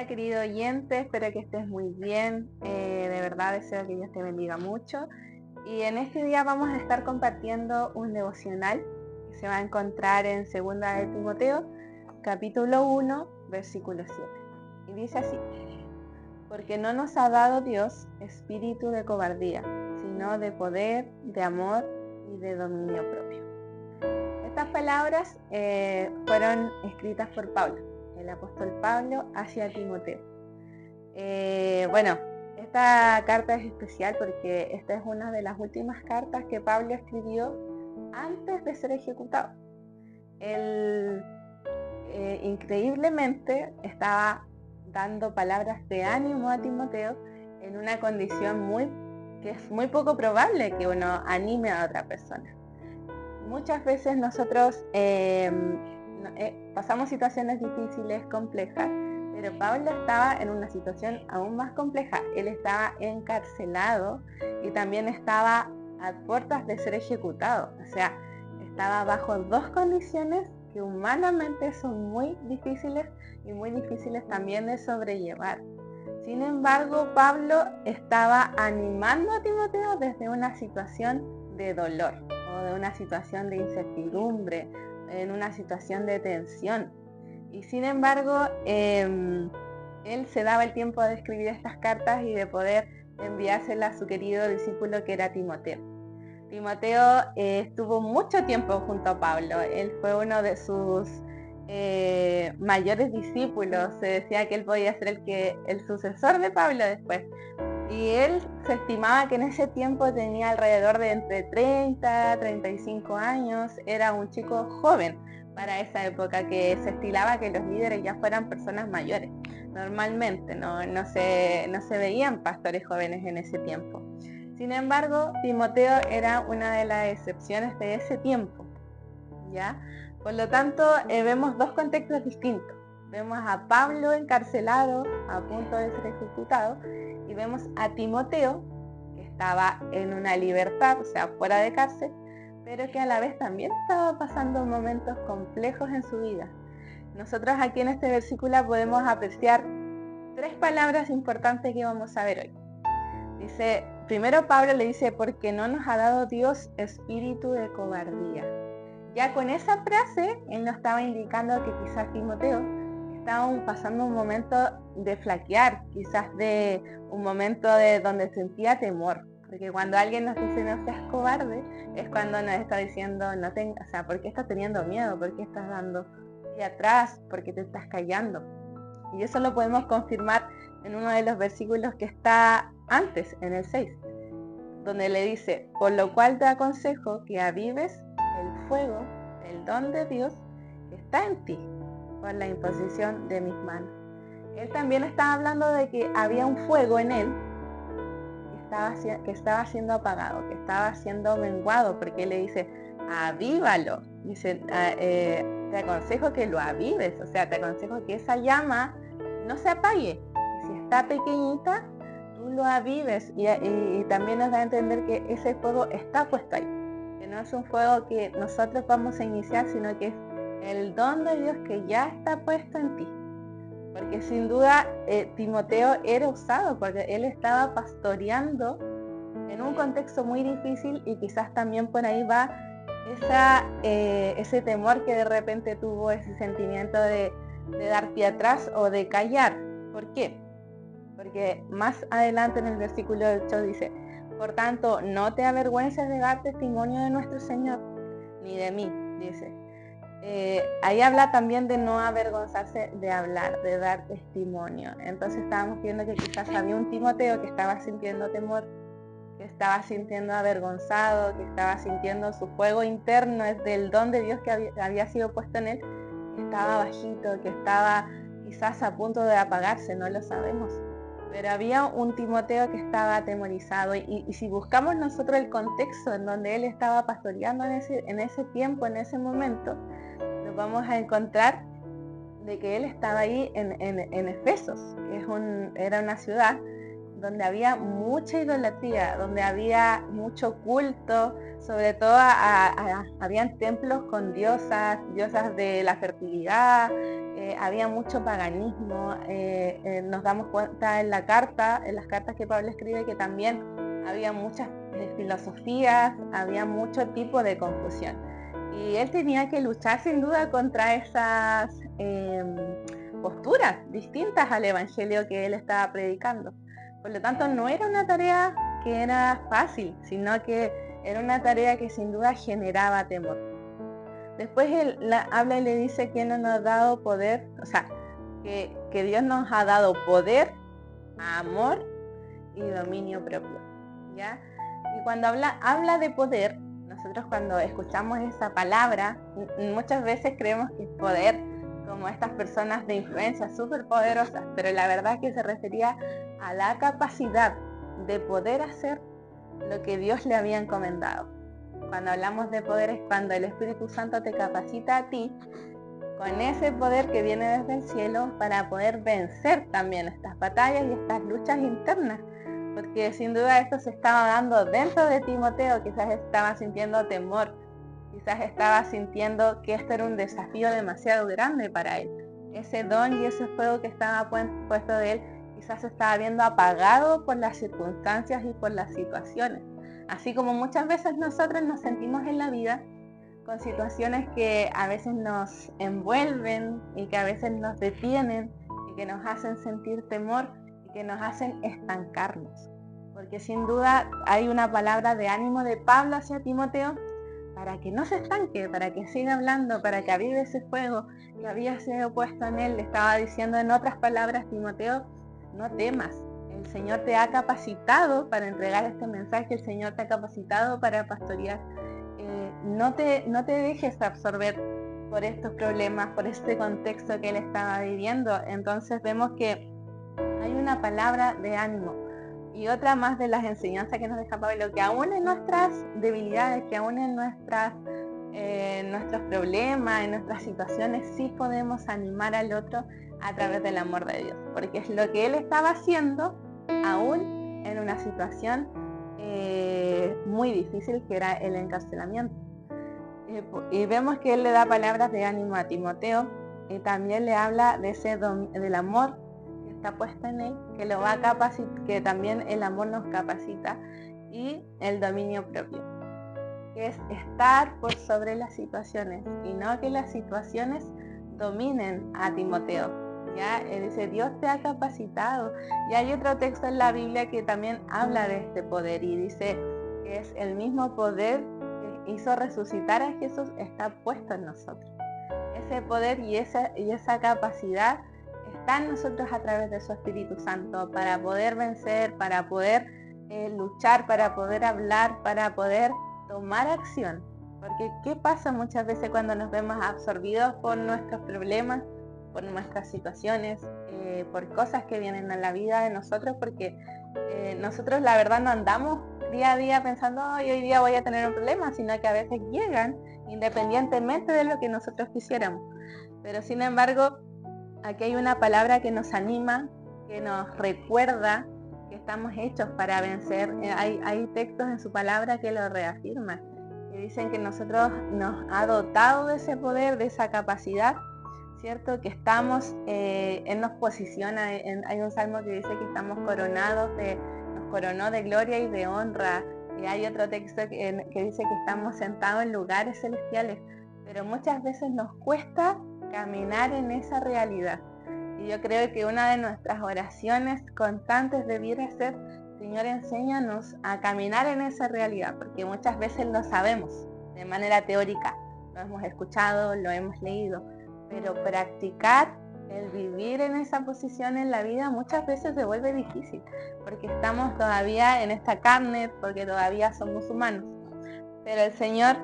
Hola querido oyente, espero que estés muy bien. De verdad deseo que Dios te bendiga mucho. Y en este día vamos a estar compartiendo un devocional que se va a encontrar en 2 de Timoteo, capítulo 1, versículo 7. Y dice así: porque no nos ha dado Dios espíritu de cobardía, sino de poder, de amor y de dominio propio. Estas palabras fueron escritas por Pablo, el apóstol Pablo, hacia Timoteo. Bueno, esta carta es especial porque esta es una de las últimas cartas que Pablo escribió antes de ser ejecutado. Él increíblemente estaba dando palabras de ánimo a Timoteo en una condición que es muy poco probable que uno anime a otra persona. Muchas veces nosotros pasamos situaciones difíciles, complejas, pero Pablo estaba en una situación aún más compleja. Él estaba encarcelado y también estaba a puertas de ser ejecutado. O sea, estaba bajo dos condiciones que humanamente son muy difíciles y muy difíciles también de sobrellevar. Sin embargo, Pablo estaba animando a Timoteo desde una situación de dolor o de una situación de incertidumbre, en una situación de tensión. Y sin embargo, él se daba el tiempo de escribir estas cartas y de poder enviárselas a su querido discípulo que era Timoteo. Timoteo estuvo mucho tiempo junto a Pablo. Él fue uno de sus mayores discípulos. Se decía que él podía ser el sucesor de Pablo después. Y él se estimaba que en ese tiempo tenía alrededor de entre 30 y 35 años. Era un chico joven para esa época, que se estilaba que los líderes ya fueran personas mayores. Normalmente no se veían pastores jóvenes en ese tiempo. Sin embargo, Timoteo era una de las excepciones de ese tiempo, ¿ya? Por lo tanto, vemos dos contextos distintos. Vemos a Pablo encarcelado, a punto de ser ejecutado, y vemos a Timoteo, que estaba en una libertad, o sea, fuera de cárcel, pero que a la vez también estaba pasando momentos complejos en su vida. Nosotros aquí en este versículo podemos apreciar tres palabras importantes que vamos a ver hoy. Dice, primero Pablo le dice, porque no nos ha dado Dios espíritu de cobardía. Ya con esa frase, él nos estaba indicando que quizás Timoteo estaba pasando un momento de flaquear, quizás de un momento de donde sentía temor. Porque cuando alguien nos dice no seas cobarde, es cuando nos está diciendo, ¿por qué estás teniendo miedo? ¿Por qué estás dando hacia atrás? ¿Por qué te estás callando? Y eso lo podemos confirmar en uno de los versículos que está antes, en el 6, donde le dice, por lo cual te aconsejo que avives el fuego, el don de Dios que está en ti, por la imposición de mis manos. Él también está hablando de que había un fuego en él que estaba siendo apagado, que estaba siendo menguado, porque él le dice, avívalo. Dice, te aconsejo que lo avives, o sea, te aconsejo que esa llama no se apague, que si está pequeñita, tú lo avives, y también nos da a entender que ese fuego está puesto ahí, que no es un fuego que nosotros vamos a iniciar, sino que es el don de Dios que ya está puesto en ti. Porque sin duda Timoteo era usado, porque él estaba pastoreando en un contexto muy difícil, y quizás también por ahí va ese temor que de repente tuvo, ese sentimiento de dar pie atrás o de callar. ¿Por qué? Porque más adelante en el versículo 8 dice, por tanto, no te avergüences de dar testimonio de nuestro Señor, ni de mí, dice. Ahí habla también de no avergonzarse de hablar, de dar testimonio. Entonces estábamos viendo que quizás había un Timoteo que estaba sintiendo temor, que estaba sintiendo avergonzado, que estaba sintiendo su fuego interno, es del don de Dios que había sido puesto en él, que estaba bajito, que estaba quizás a punto de apagarse, no lo sabemos. Pero había un Timoteo que estaba atemorizado, y si buscamos nosotros el contexto en donde él estaba pastoreando en ese tiempo, en ese momento, nos vamos a encontrar de que él estaba ahí en Efesos, que era una ciudad donde había mucha idolatría, donde había mucho culto, sobre todo habían templos con diosas de la fertilidad, había mucho paganismo. Nos damos cuenta en las cartas que Pablo escribe, que también había muchas filosofías, había mucho tipo de confusión. Y él tenía que luchar sin duda contra esas posturas distintas al evangelio que él estaba predicando. Por lo tanto, no era una tarea que era fácil, sino que era una tarea que sin duda generaba temor. Después él habla y le dice que él nos ha dado poder, o sea, que Dios nos ha dado poder, amor y dominio propio, ¿ya? Y cuando habla de poder, nosotros cuando escuchamos esa palabra, muchas veces creemos que es poder como estas personas de influencia súper poderosas, pero la verdad es que se refería a la capacidad de poder hacer lo que Dios le había encomendado. Cuando hablamos de poder es cuando el Espíritu Santo te capacita a ti con ese poder que viene desde el cielo para poder vencer también estas batallas y estas luchas internas. Porque sin duda esto se estaba dando dentro de Timoteo, quizás estaba sintiendo temor, quizás estaba sintiendo que esto era un desafío demasiado grande para él. Ese don y ese fuego que estaba puesto de él quizás se estaba viendo apagado por las circunstancias y por las situaciones. Así como muchas veces nosotros nos sentimos en la vida con situaciones que a veces nos envuelven y que a veces nos detienen y que nos hacen sentir temor y que nos hacen estancarnos. Porque sin duda hay una palabra de ánimo de Pablo hacia Timoteo para que no se estanque, para que siga hablando, para que avive ese fuego que había sido puesto en él. Le estaba diciendo en otras palabras, Timoteo, no temas. El Señor te ha capacitado para entregar este mensaje, el Señor te ha capacitado para pastorear. No te dejes absorber por estos problemas, por este contexto que él estaba viviendo. Entonces vemos que hay una palabra de ánimo. Y otra más de las enseñanzas que nos deja Pablo, que aún en nuestras debilidades, que aún en nuestros problemas, en nuestras situaciones, sí podemos animar al otro a través del amor de Dios. Porque es lo que él estaba haciendo aún en una situación muy difícil, que era el encarcelamiento. Y vemos que él le da palabras de ánimo a Timoteo y también le habla de del amor que está puesto en él, que lo va a capacitar, que también el amor nos capacita, y el dominio propio, que es estar por sobre las situaciones y no que las situaciones dominen a Timoteo. ¿Ya? Él dice, Dios te ha capacitado. Y hay otro texto en la Biblia que también habla de este poder y dice que es el mismo poder que hizo resucitar a Jesús, está puesto en nosotros. Ese poder y esa capacidad está en nosotros a través de su Espíritu Santo para poder vencer, para poder luchar, para poder hablar, para poder tomar acción. Porque ¿qué pasa muchas veces cuando nos vemos absorbidos por nuestros problemas, por nuestras situaciones, por cosas que vienen a la vida de nosotros? Porque nosotros la verdad no andamos día a día pensando, hoy día voy a tener un problema, sino que a veces llegan independientemente de lo que nosotros quisiéramos. Pero sin embargo, aquí hay una palabra que nos anima, que nos recuerda que estamos hechos para vencer. Hay textos en su palabra que lo reafirman, que dicen que nosotros nos ha dotado de ese poder, de esa capacidad, ¿cierto? Que estamos, Él nos posiciona, hay un salmo que dice que estamos coronados, nos coronó de gloria y de honra. Y hay otro texto que dice que estamos sentados en lugares celestiales, pero muchas veces nos cuesta caminar en esa realidad. Y yo creo que una de nuestras oraciones constantes debiera ser, Señor, enséñanos a caminar en esa realidad, porque muchas veces lo sabemos de manera teórica, lo hemos escuchado, lo hemos leído, pero practicar el vivir en esa posición en la vida muchas veces se vuelve difícil, porque estamos todavía en esta carne, porque todavía somos humanos. Pero el Señor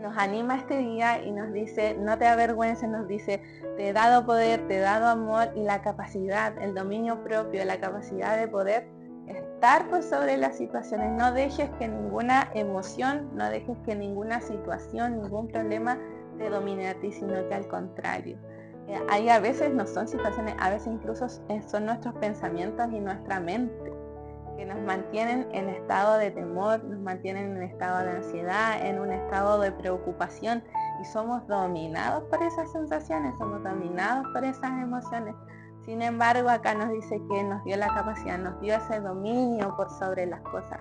nos anima este día y nos dice, no te avergüences, nos dice, te he dado poder, te he dado amor y la capacidad, el dominio propio, la capacidad de poder estar por sobre las situaciones. No dejes que ninguna emoción, no dejes que ninguna situación, ningún problema te domine a ti, sino que al contrario. Ahí a veces no son situaciones, a veces incluso son nuestros pensamientos y nuestra mente que nos mantienen en estado de temor, nos mantienen en estado de ansiedad, en un estado de preocupación, y somos dominados por esas sensaciones, somos dominados por esas emociones. Sin embargo, acá nos dice que nos dio la capacidad, nos dio ese dominio por sobre las cosas.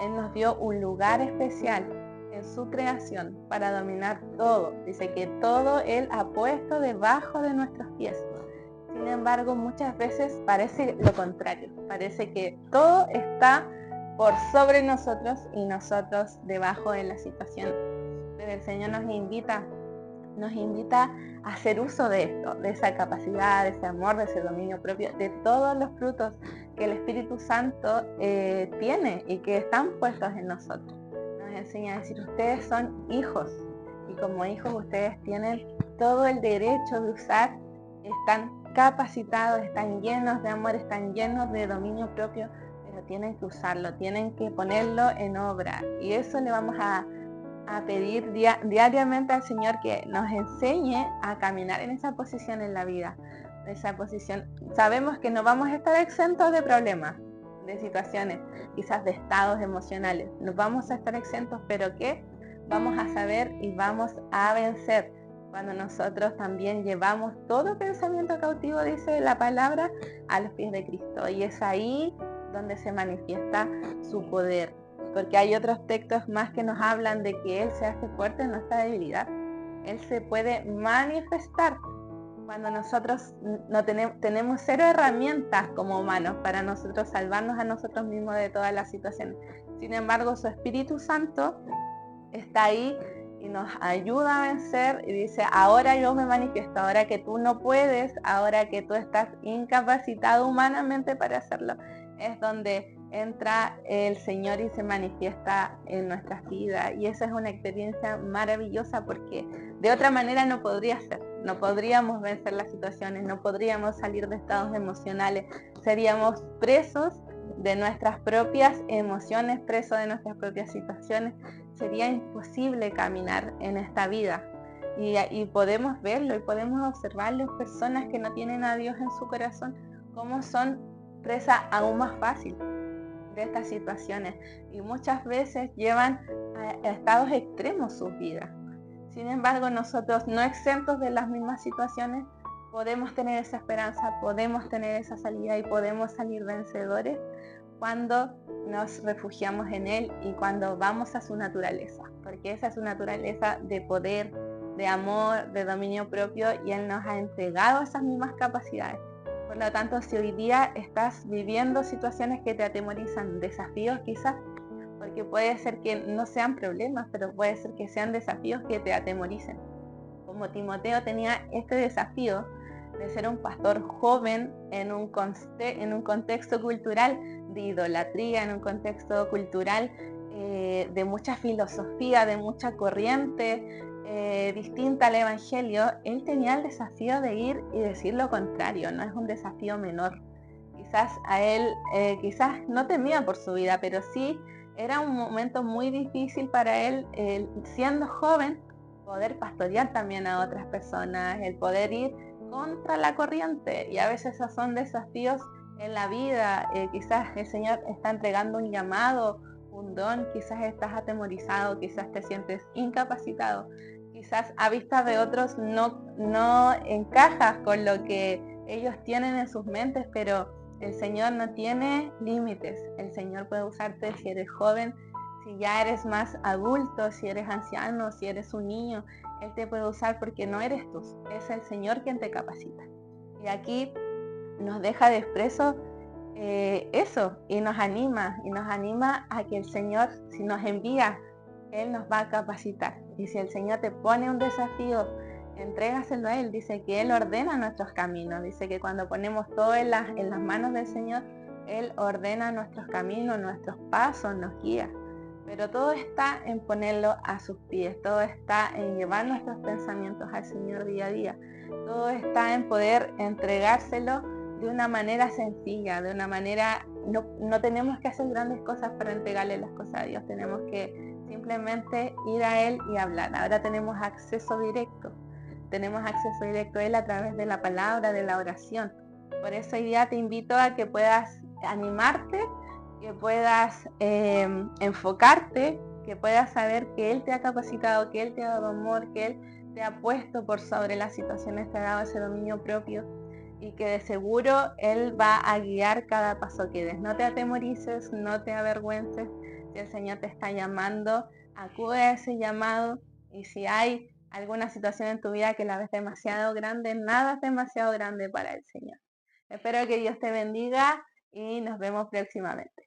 Él nos dio un lugar especial en su creación para dominar todo. Dice que todo Él ha puesto debajo de nuestros pies. Sin embargo, muchas veces parece lo contrario. Parece que todo está por sobre nosotros y nosotros debajo de la situación. Pero el Señor nos invita a hacer uso de esto, de esa capacidad, de ese amor, de ese dominio propio, de todos los frutos que el Espíritu Santo tiene y que están puestos en nosotros. Nos enseña a decir, ustedes son hijos, y como hijos ustedes tienen todo el derecho de usar, están capacitados, están llenos de amor, están llenos de dominio propio, pero tienen que usarlo, tienen que ponerlo en obra. Y eso le vamos a pedir diariamente al Señor, que nos enseñe a caminar en esa posición en la vida. Esa posición, sabemos que no vamos a estar exentos de problemas, de situaciones, quizás de estados emocionales. No vamos a estar exentos, pero que vamos a saber y vamos a vencer cuando nosotros también llevamos todo pensamiento cautivo, dice la palabra, a los pies de Cristo. Y es ahí donde se manifiesta su poder. Porque hay otros textos más que nos hablan de que Él se hace fuerte en nuestra debilidad. Él se puede manifestar cuando nosotros no tenemos cero herramientas como humanos para nosotros salvarnos a nosotros mismos de todas las situaciones. Sin embargo, su Espíritu Santo está ahí y nos ayuda a vencer y dice, ahora yo me manifiesto, ahora que tú no puedes, ahora que tú estás incapacitado humanamente para hacerlo, es donde entra el Señor y se manifiesta en nuestras vidas. Y esa es una experiencia maravillosa, porque de otra manera no podría ser. No podríamos vencer las situaciones, no podríamos salir de estados emocionales, seríamos presos de nuestras propias emociones, presos de nuestras propias situaciones. Sería imposible caminar en esta vida. Y podemos verlo y podemos observarlo, personas que no tienen a Dios en su corazón, cómo son presa aún más fácil de estas situaciones, y muchas veces llevan a estados extremos sus vidas. Sin embargo, nosotros, no exentos de las mismas situaciones, podemos tener esa esperanza, podemos tener esa salida y podemos salir vencedores cuando nos refugiamos en Él y cuando vamos a su naturaleza, porque esa es su naturaleza de poder, de amor, de dominio propio, y Él nos ha entregado esas mismas capacidades. Por lo tanto, si hoy día estás viviendo situaciones que te atemorizan, desafíos quizás, porque puede ser que no sean problemas, pero puede ser que sean desafíos que te atemoricen. Como Timoteo tenía este desafío de ser un pastor joven en un contexto cultural de idolatría, en un contexto cultural de mucha filosofía, de mucha corriente distinta al Evangelio. Él tenía el desafío de ir y decir lo contrario. No es un desafío menor. Quizás a él, quizás no temía por su vida, pero sí era un momento muy difícil para él, siendo joven, poder pastorear también a otras personas, el poder ir contra la corriente. Y a veces esos son desafíos en la vida. Quizás el Señor está entregando un llamado, un don, quizás estás atemorizado, quizás te sientes incapacitado, quizás a vista de otros no encajas con lo que ellos tienen en sus mentes, pero el Señor no tiene límites. El Señor puede usarte si eres joven, si ya eres más adulto, si eres anciano, si eres un niño. Él te puede usar porque no eres tú, es el Señor quien te capacita. Y aquí nos deja de expreso eso, y nos anima a que el Señor, si nos envía, Él nos va a capacitar. Y si el Señor te pone un desafío, entrégaselo a Él. Dice que Él ordena nuestros caminos. Dice que cuando ponemos todo en las manos del Señor, Él ordena nuestros caminos, nuestros pasos, nos guía. Pero todo está en ponerlo a sus pies, todo está en llevar nuestros pensamientos al Señor día a día, todo está en poder entregárselo de una manera sencilla, de una manera, no tenemos que hacer grandes cosas para entregarle las cosas a Dios, tenemos que simplemente ir a Él y hablar. Ahora tenemos acceso directo a Él a través de la palabra, de la oración. Por eso hoy día te invito a que puedas animarte que puedas enfocarte, que puedas saber que Él te ha capacitado, que Él te ha dado amor, que Él te ha puesto por sobre las situaciones, te ha dado ese dominio propio y que de seguro Él va a guiar cada paso que des. No te atemorices, no te avergüences. Si el Señor te está llamando, acude a ese llamado, y si hay alguna situación en tu vida que la ves demasiado grande, nada es demasiado grande para el Señor. Espero que Dios te bendiga y nos vemos próximamente.